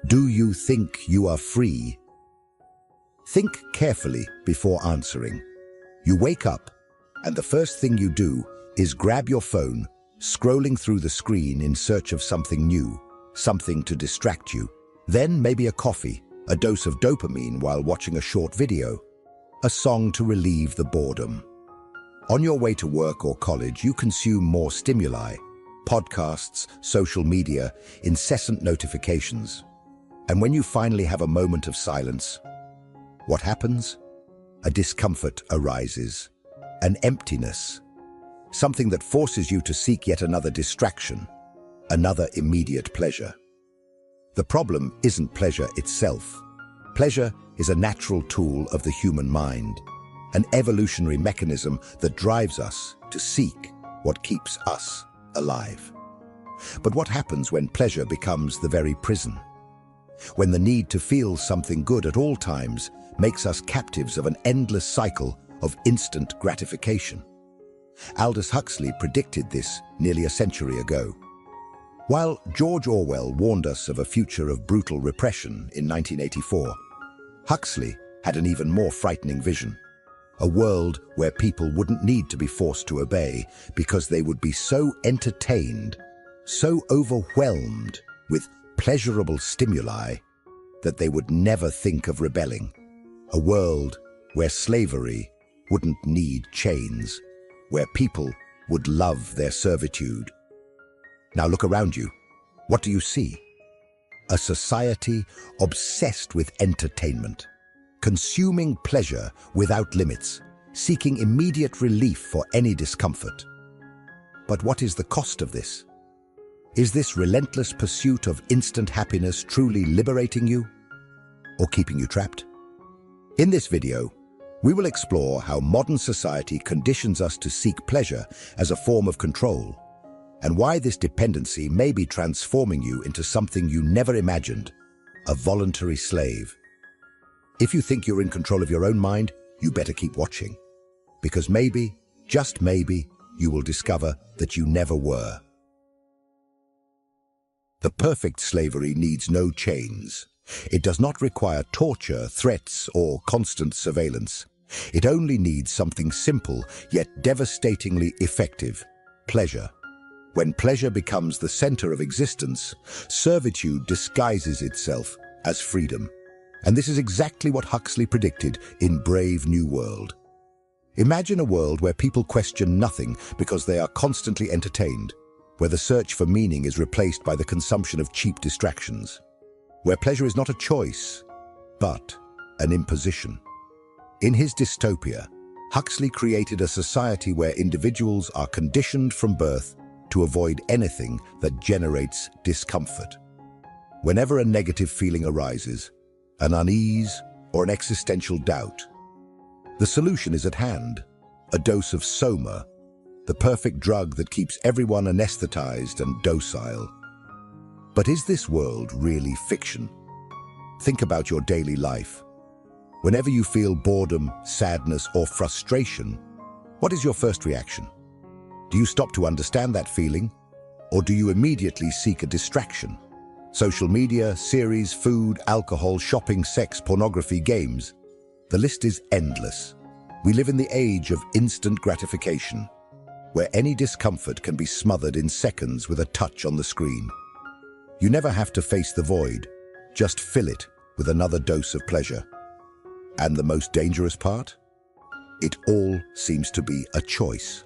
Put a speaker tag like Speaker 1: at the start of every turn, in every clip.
Speaker 1: Do you think you are free? Think carefully before answering. You wake up, and the first thing you do is grab your phone, scrolling through the screen in search of something new, something to distract you. Then maybe a coffee, a dose of dopamine while watching a short video, a song to relieve the boredom. On your way to work or college, you consume more stimuli, podcasts, social media, incessant notifications. And when you finally have a moment of silence, what happens? A discomfort arises, an emptiness, something that forces you to seek yet another distraction, another immediate pleasure. The problem isn't pleasure itself. Pleasure is a natural tool of the human mind, an evolutionary mechanism that drives us to seek what keeps us alive. But what happens when pleasure becomes the very prison? When the need to feel something good at all times makes us captives of an endless cycle of instant gratification. Aldous Huxley predicted this nearly a century ago. While George Orwell warned us of a future of brutal repression in 1984, Huxley had an even more frightening vision. A world where people wouldn't need to be forced to obey because they would be so entertained, so overwhelmed with pleasurable stimuli that they would never think of rebelling. A world where slavery wouldn't need chains, where people would love their servitude. Now look around you. What do you see? A society obsessed with entertainment, consuming pleasure without limits, seeking immediate relief for any discomfort. But what is the cost of this? Is this relentless pursuit of instant happiness truly liberating you, or keeping you trapped? In this video, we will explore how modern society conditions us to seek pleasure as a form of control, and why this dependency may be transforming you into something you never imagined, a voluntary slave. If you think you're in control of your own mind, you better keep watching, because maybe, just maybe, you will discover that you never were. The perfect slavery needs no chains. It does not require torture, threats, or constant surveillance. It only needs something simple, yet devastatingly effective: pleasure. When pleasure becomes the center of existence, servitude disguises itself as freedom. And this is exactly what Huxley predicted in Brave New World. Imagine a world where people question nothing because they are constantly entertained, where the search for meaning is replaced by the consumption of cheap distractions, where pleasure is not a choice, but an imposition. In his dystopia, Huxley created a society where individuals are conditioned from birth to avoid anything that generates discomfort. Whenever a negative feeling arises, an unease or an existential doubt, the solution is at hand: a dose of soma, the perfect drug that keeps everyone anesthetized and docile. But is this world really fiction? Think about your daily life. Whenever you feel boredom, sadness, or frustration, what is your first reaction? Do you stop to understand that feeling, or do you immediately seek a distraction? Social media, series, food, alcohol, shopping, sex, pornography, games. The list is endless. We live in the age of instant gratification, where any discomfort can be smothered in seconds with a touch on the screen. You never have to face the void, just fill it with another dose of pleasure. And the most dangerous part? It all seems to be a choice.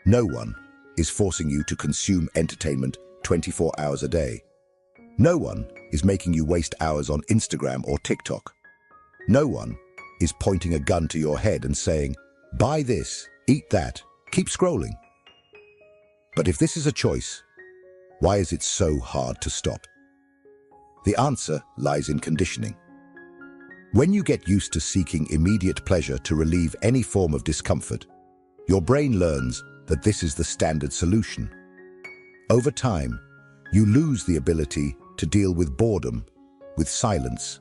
Speaker 1: No one is forcing you to consume entertainment 24 hours a day. No one is making you waste hours on Instagram or TikTok. No one is pointing a gun to your head and saying, "Buy this, eat that, keep scrolling." But if this is a choice, why is it so hard to stop? The answer lies in conditioning. When you get used to seeking immediate pleasure to relieve any form of discomfort, your brain learns that this is the standard solution. Over time, you lose the ability to deal with boredom, with silence,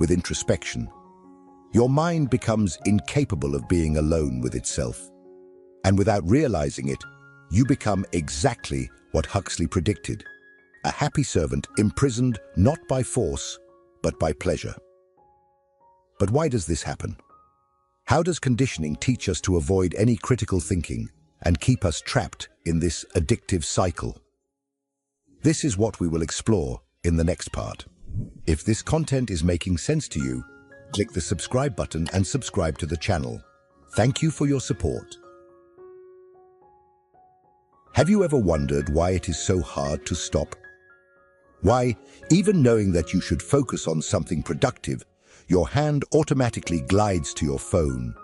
Speaker 1: with introspection. Your mind becomes incapable of being alone with itself. And without realizing it, you become exactly what Huxley predicted: a happy servant imprisoned not by force, but by pleasure. But why does this happen? How does conditioning teach us to avoid any critical thinking and keep us trapped in this addictive cycle? This is what we will explore in the next part. If this content is making sense to you, click the subscribe button and subscribe to the channel. Thank you for your support. Have you ever wondered why it is so hard to stop? Why, even knowing that you should focus on something productive, your hand automatically glides to your phone.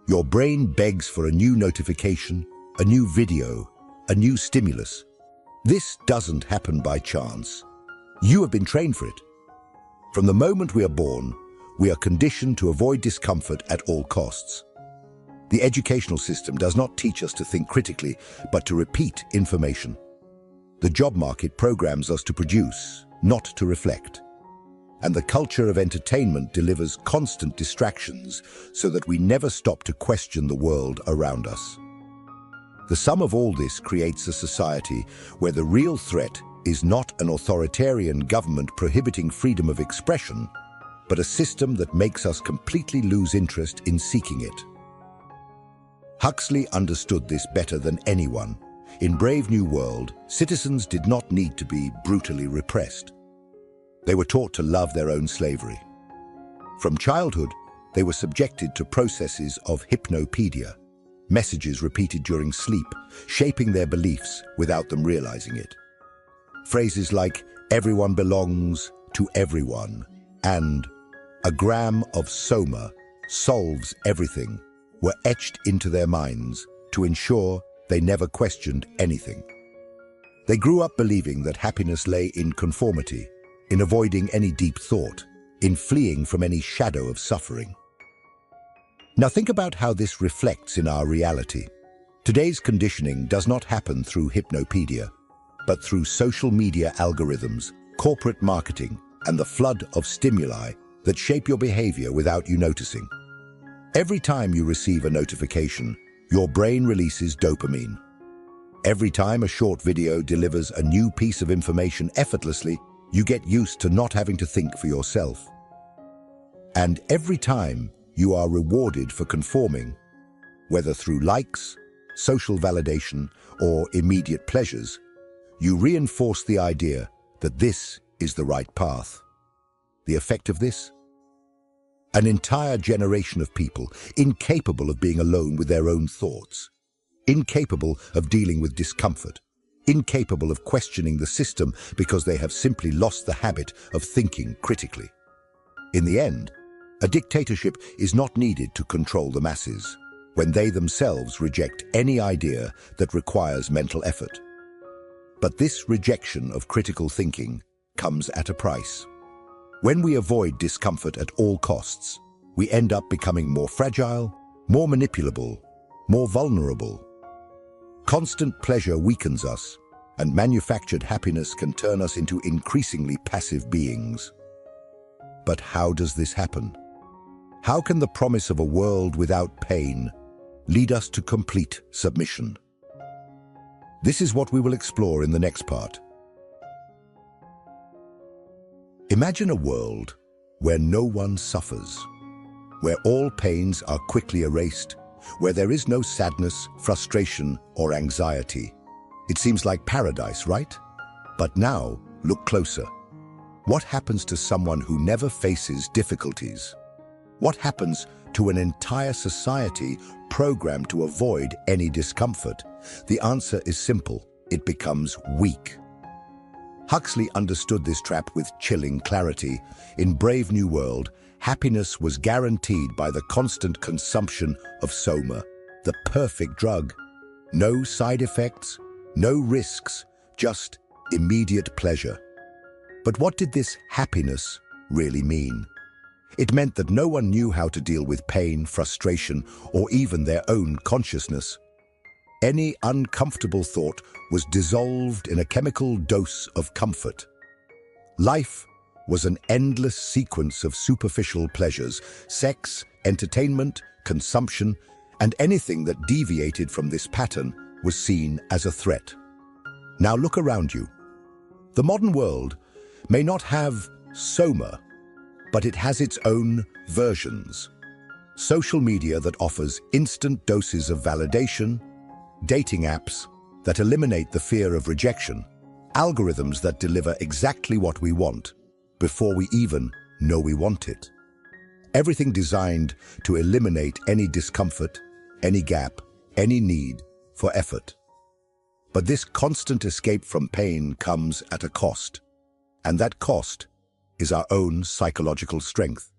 Speaker 1: Your brain begs for a new notification, a new video, a new stimulus. This doesn't happen by chance. You have been trained for it. From the moment we are born, we are conditioned to avoid discomfort at all costs. The educational system does not teach us to think critically, but to repeat information. The job market programs us to produce, not to reflect. And the culture of entertainment delivers constant distractions so that we never stop to question the world around us. The sum of all this creates a society where the real threat is not an authoritarian government prohibiting freedom of expression, but a system that makes us completely lose interest in seeking it. Huxley understood this better than anyone. In Brave New World, citizens did not need to be brutally repressed. They were taught to love their own slavery. From childhood, they were subjected to processes of hypnopedia, messages repeated during sleep, shaping their beliefs without them realizing it. Phrases like, "everyone belongs to everyone," and "a gram of soma solves everything," were etched into their minds to ensure they never questioned anything. They grew up believing that happiness lay in conformity, in avoiding any deep thought, in fleeing from any shadow of suffering. Now think about how this reflects in our reality. Today's conditioning does not happen through hypnopedia, but through social media algorithms, corporate marketing, and the flood of stimuli that shape your behavior without you noticing. Every time you receive a notification, your brain releases dopamine. Every time a short video delivers a new piece of information effortlessly, you get used to not having to think for yourself. And every time you are rewarded for conforming, whether through likes, social validation, or immediate pleasures, you reinforce the idea that this is the right path. The effect of this? An entire generation of people incapable of being alone with their own thoughts, incapable of dealing with discomfort, incapable of questioning the system because they have simply lost the habit of thinking critically. In the end, a dictatorship is not needed to control the masses when they themselves reject any idea that requires mental effort. But this rejection of critical thinking comes at a price. When we avoid discomfort at all costs, we end up becoming more fragile, more manipulable, more vulnerable. Constant pleasure weakens us, and manufactured happiness can turn us into increasingly passive beings. But how does this happen? How can the promise of a world without pain lead us to complete submission? This is what we will explore in the next part. Imagine a world where no one suffers, where all pains are quickly erased, where there is no sadness, frustration, or anxiety. It seems like paradise, right? But now, look closer. What happens to someone who never faces difficulties? What happens to an entire society programmed to avoid any discomfort? The answer is simple. It becomes weak. Huxley understood this trap with chilling clarity. In Brave New World, happiness was guaranteed by the constant consumption of soma, the perfect drug. No side effects, no risks, just immediate pleasure. But what did this happiness really mean? It meant that no one knew how to deal with pain, frustration, or even their own consciousness. Any uncomfortable thought was dissolved in a chemical dose of comfort. Life was an endless sequence of superficial pleasures, sex, entertainment, consumption, and anything that deviated from this pattern was seen as a threat. Now look around you. The modern world may not have soma, but it has its own versions. Social media that offers instant doses of validation, dating apps that eliminate the fear of rejection, algorithms that deliver exactly what we want before we even know we want it. Everything designed to eliminate any discomfort, any gap, any need for effort. But this constant escape from pain comes at a cost, and that cost is our own psychological strength.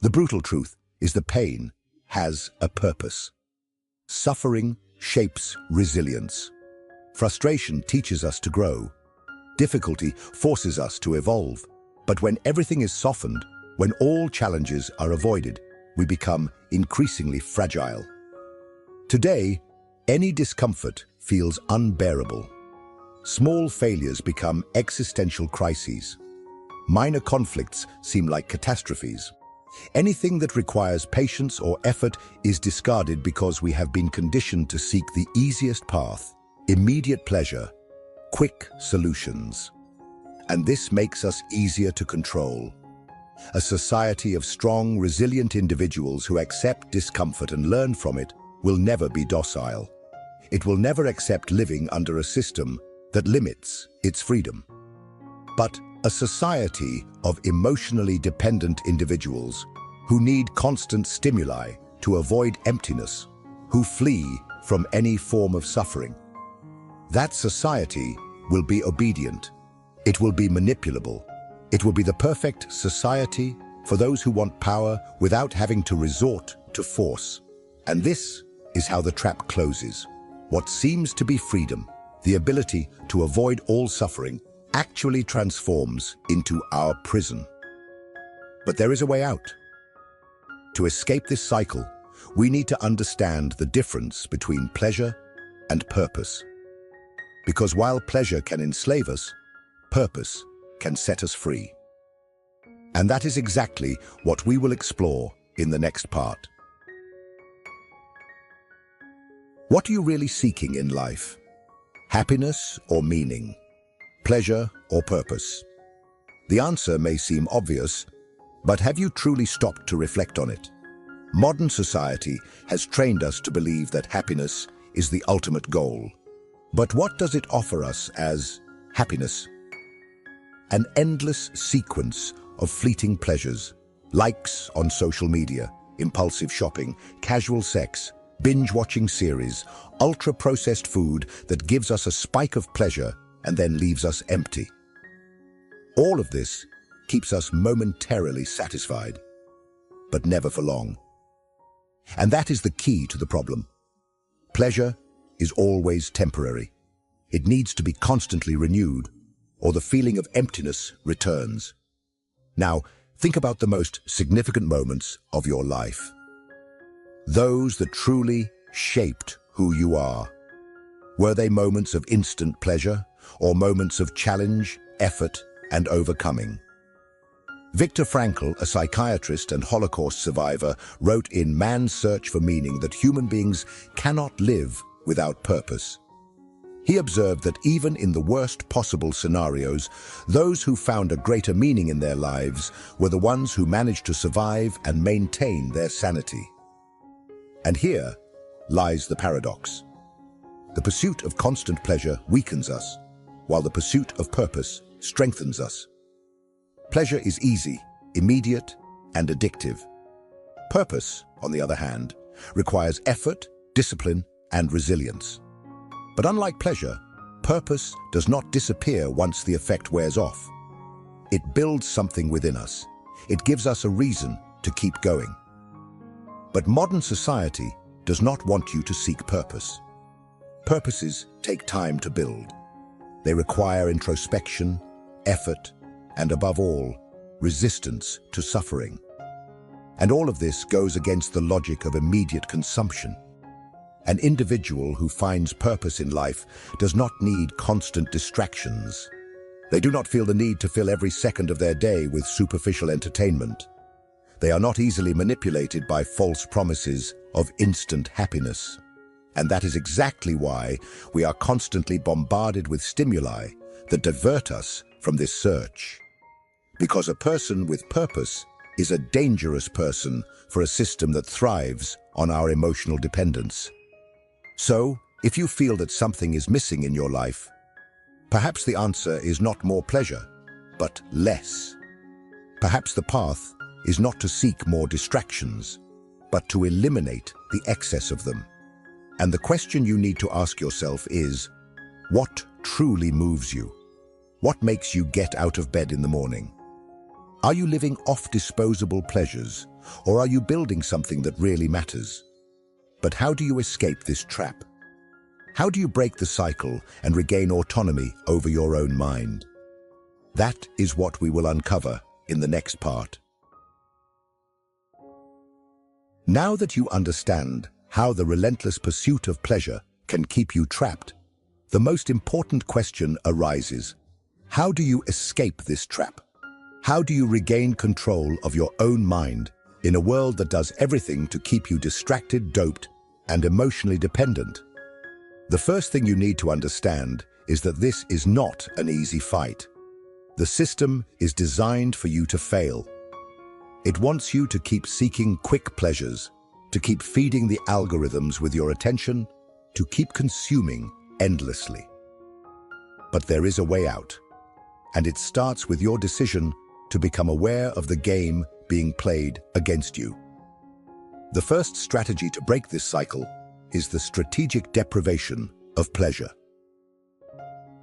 Speaker 1: The brutal truth is that pain has a purpose. Suffering shapes resilience. Frustration teaches us to grow. Difficulty forces us to evolve. But when everything is softened, when all challenges are avoided, we become increasingly fragile. Today, any discomfort feels unbearable. Small failures become existential crises. Minor conflicts seem like catastrophes. Anything that requires patience or effort is discarded because we have been conditioned to seek the easiest path, immediate pleasure, quick solutions. And this makes us easier to control. A society of strong, resilient individuals who accept discomfort and learn from it will never be docile. It will never accept living under a system that limits its freedom. But a society of emotionally dependent individuals who need constant stimuli to avoid emptiness, who flee from any form of suffering. That society will be obedient. It will be manipulable. It will be the perfect society for those who want power without having to resort to force. And this is how the trap closes. What seems to be freedom, the ability to avoid all suffering, actually transforms into our prison. But there is a way out. To escape this cycle, we need to understand the difference between pleasure and purpose. Because while pleasure can enslave us, purpose can set us free. And that is exactly what we will explore in the next part. What are you really seeking in life? Happiness or meaning? Pleasure or purpose? The answer may seem obvious, but have you truly stopped to reflect on it? Modern society has trained us to believe that happiness is the ultimate goal. But what does it offer us as happiness? An endless sequence of fleeting pleasures, likes on social media, impulsive shopping, casual sex, binge-watching series, ultra-processed food that gives us a spike of pleasure and then leaves us empty. All of this keeps us momentarily satisfied, but never for long. And that is the key to the problem. Pleasure is always temporary. It needs to be constantly renewed, or the feeling of emptiness returns. Now, think about the most significant moments of your life. Those that truly shaped who you are. Were they moments of instant pleasure, or moments of challenge, effort, and overcoming? Viktor Frankl, a psychiatrist and Holocaust survivor, wrote in Man's Search for Meaning that human beings cannot live without purpose. He observed that even in the worst possible scenarios, those who found a greater meaning in their lives were the ones who managed to survive and maintain their sanity. And here lies the paradox. The pursuit of constant pleasure weakens us, while the pursuit of purpose strengthens us. Pleasure is easy, immediate, and addictive. Purpose, on the other hand, requires effort, discipline, and resilience. But unlike pleasure, purpose does not disappear once the effect wears off. It builds something within us. It gives us a reason to keep going. But modern society does not want you to seek purpose. Purposes take time to build. They require introspection, effort, and above all, resistance to suffering. And all of this goes against the logic of immediate consumption. An individual who finds purpose in life does not need constant distractions. They do not feel the need to fill every second of their day with superficial entertainment. They are not easily manipulated by false promises of instant happiness. And that is exactly why we are constantly bombarded with stimuli that divert us from this search. Because a person with purpose is a dangerous person for a system that thrives on our emotional dependence. So, if you feel that something is missing in your life, perhaps the answer is not more pleasure, but less. Perhaps the path is not to seek more distractions, but to eliminate the excess of them. And the question you need to ask yourself is, what truly moves you? What makes you get out of bed in the morning? Are you living off disposable pleasures, or are you building something that really matters? But how do you escape this trap? How do you break the cycle and regain autonomy over your own mind? That is what we will uncover in the next part. Now that you understand how the relentless pursuit of pleasure can keep you trapped, the most important question arises: how do you escape this trap? How do you regain control of your own mind in a world that does everything to keep you distracted, doped, and emotionally dependent? The first thing you need to understand is that this is not an easy fight. The system is designed for you to fail. It wants you to keep seeking quick pleasures, to keep feeding the algorithms with your attention, to keep consuming endlessly. But there is a way out, and it starts with your decision to become aware of the game being played against you. The first strategy to break this cycle is the strategic deprivation of pleasure.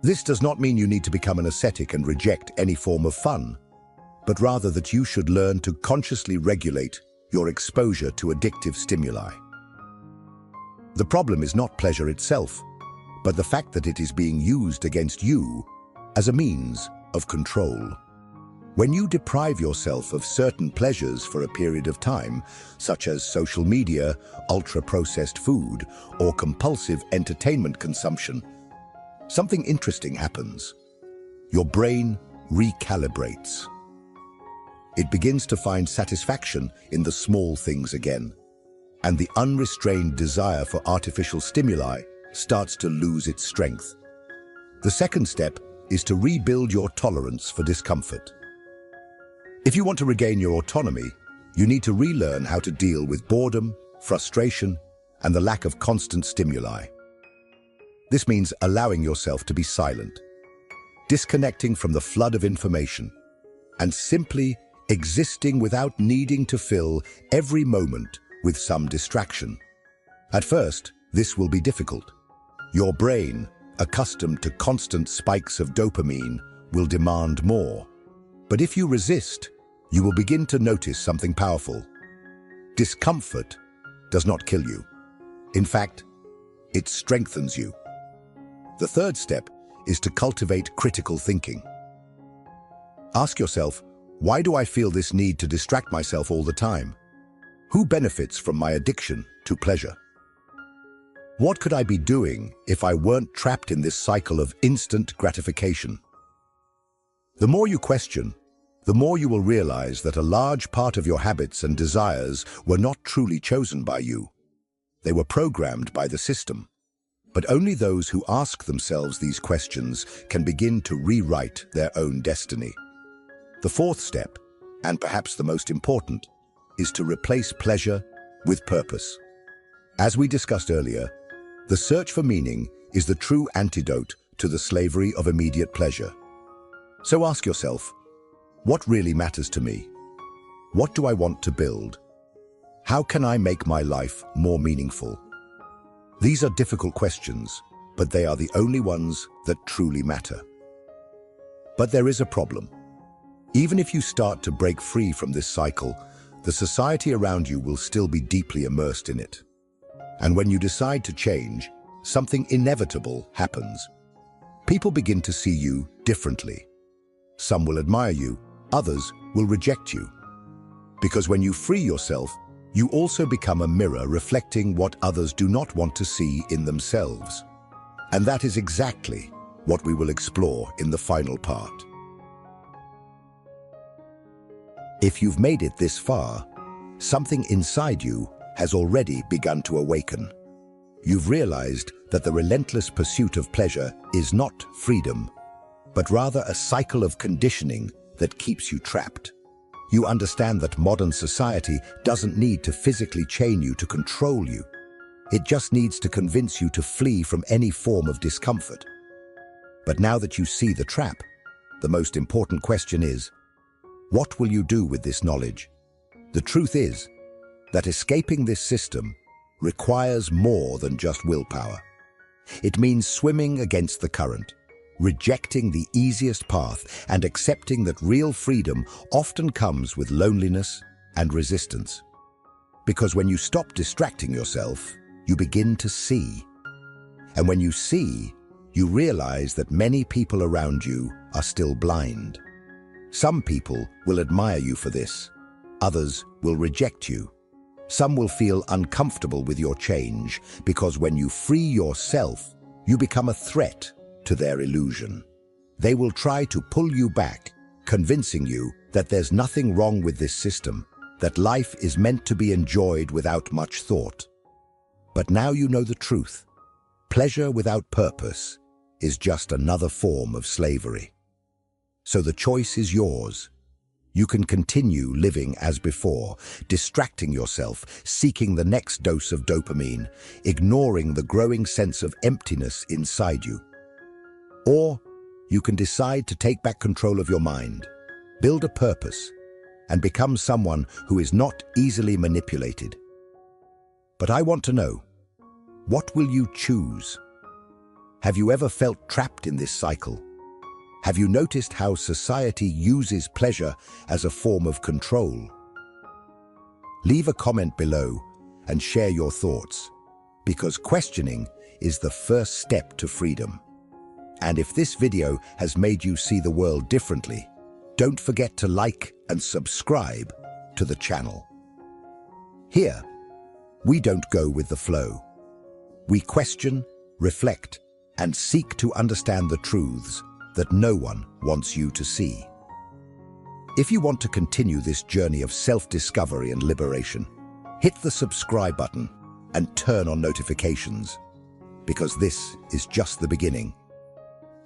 Speaker 1: This does not mean you need to become an ascetic and reject any form of fun, but rather that you should learn to consciously regulate your exposure to addictive stimuli. The problem is not pleasure itself, but the fact that it is being used against you as a means of control. When you deprive yourself of certain pleasures for a period of time, such as social media, ultra-processed food, or compulsive entertainment consumption, something interesting happens. Your brain recalibrates. It begins to find satisfaction in the small things again, and the unrestrained desire for artificial stimuli starts to lose its strength. The second step is to rebuild your tolerance for discomfort. If you want to regain your autonomy, you need to relearn how to deal with boredom, frustration, and the lack of constant stimuli. This means allowing yourself to be silent, disconnecting from the flood of information, and simply existing without needing to fill every moment with some distraction. At first, this will be difficult. Your brain, accustomed to constant spikes of dopamine, will demand more. But if you resist, you will begin to notice something powerful. Discomfort does not kill you. In fact, it strengthens you. The third step is to cultivate critical thinking. Ask yourself, why do I feel this need to distract myself all the time? Who benefits from my addiction to pleasure? What could I be doing if I weren't trapped in this cycle of instant gratification? The more you question, the more you will realize that a large part of your habits and desires were not truly chosen by you. They were programmed by the system. But only those who ask themselves these questions can begin to rewrite their own destiny. The fourth step, and perhaps the most important, is to replace pleasure with purpose. As we discussed earlier, the search for meaning is the true antidote to the slavery of immediate pleasure. So ask yourself, what really matters to me? What do I want to build? How can I make my life more meaningful? These are difficult questions, but they are the only ones that truly matter. But there is a problem. Even if you start to break free from this cycle, the society around you will still be deeply immersed in it. And when you decide to change, something inevitable happens. People begin to see you differently. Some will admire you, others will reject you. Because when you free yourself, you also become a mirror reflecting what others do not want to see in themselves. And that is exactly what we will explore in the final part. If you've made it this far, something inside you has already begun to awaken. You've realized that the relentless pursuit of pleasure is not freedom, but rather a cycle of conditioning that keeps you trapped. You understand that modern society doesn't need to physically chain you to control you. It just needs to convince you to flee from any form of discomfort. But now that you see the trap, the most important question is, what will you do with this knowledge? The truth is that escaping this system requires more than just willpower. It means swimming against the current, rejecting the easiest path, and accepting that real freedom often comes with loneliness and resistance. Because when you stop distracting yourself, you begin to see. And when you see, you realize that many people around you are still blind. Some people will admire you for this. Others will reject you. Some will feel uncomfortable with your change because when you free yourself, you become a threat to their illusion. They will try to pull you back, convincing you that there's nothing wrong with this system, that life is meant to be enjoyed without much thought. But now you know the truth. Pleasure without purpose is just another form of slavery. So the choice is yours. You can continue living as before, distracting yourself, seeking the next dose of dopamine, ignoring the growing sense of emptiness inside you. Or you can decide to take back control of your mind, build a purpose, and become someone who is not easily manipulated. But I want to know, what will you choose? Have you ever felt trapped in this cycle? Have you noticed how society uses pleasure as a form of control? Leave a comment below and share your thoughts, because questioning is the first step to freedom. And if this video has made you see the world differently, don't forget to like and subscribe to the channel. Here, we don't go with the flow. We question, reflect, and seek to understand the truths that no one wants you to see. If you want to continue this journey of self-discovery and liberation, hit the subscribe button and turn on notifications, because this is just the beginning.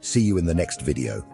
Speaker 1: See you in the next video.